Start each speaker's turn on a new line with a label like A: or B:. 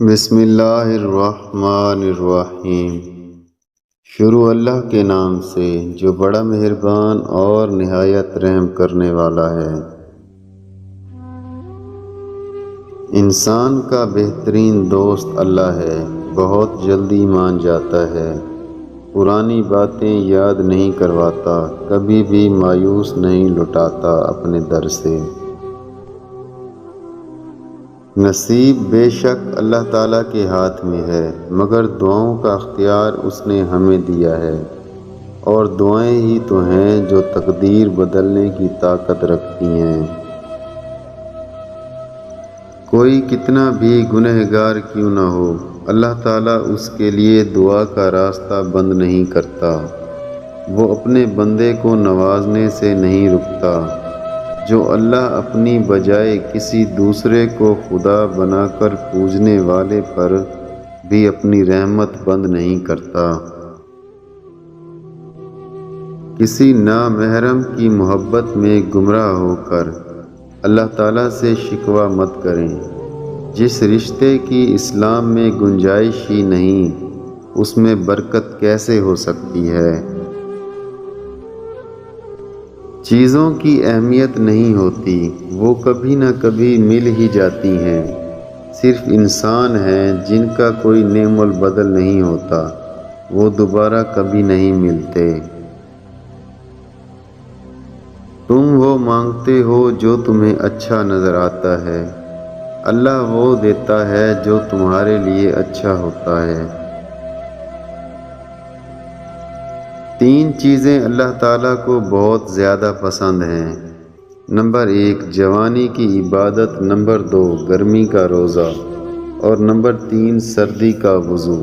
A: بسم اللہ الرحمن الرحیم۔ شروع اللہ کے نام سے جو بڑا مہربان اور نہایت رحم کرنے والا ہے۔ انسان کا بہترین دوست اللہ ہے، بہت جلدی مان جاتا ہے، پرانی باتیں یاد نہیں کرواتا، کبھی بھی مایوس نہیں لٹاتا اپنے در سے۔ نصیب بے شک اللہ تعالیٰ کے ہاتھ میں ہے، مگر دعاؤں کا اختیار اس نے ہمیں دیا ہے، اور دعائیں ہی تو ہیں جو تقدیر بدلنے کی طاقت رکھتی ہیں۔ کوئی کتنا بھی گنہگار کیوں نہ ہو، اللہ تعالیٰ اس کے لیے دعا کا راستہ بند نہیں کرتا۔ وہ اپنے بندے کو نوازنے سے نہیں رکتا۔ جو اللہ اپنی بجائے کسی دوسرے کو خدا بنا کر پوجنے والے پر بھی اپنی رحمت بند نہیں کرتا۔ کسی نامحرم کی محبت میں گمراہ ہو کر اللہ تعالیٰ سے شکوہ مت کریں۔ جس رشتے کی اسلام میں گنجائش ہی نہیں، اس میں برکت کیسے ہو سکتی ہے؟ چیزوں کی اہمیت نہیں ہوتی، وہ کبھی نہ کبھی مل ہی جاتی ہیں۔ صرف انسان ہیں جن کا کوئی نعم البدل نہیں ہوتا، وہ دوبارہ کبھی نہیں ملتے۔ تم وہ مانگتے ہو جو تمہیں اچھا نظر آتا ہے، اللہ وہ دیتا ہے جو تمہارے لیے اچھا ہوتا ہے۔ تین چیزیں اللہ تعالیٰ کو بہت زیادہ پسند ہیں۔ نمبر 1 جوانی کی عبادت، نمبر 2 گرمی کا روزہ، اور نمبر 3 سردی کا وضو۔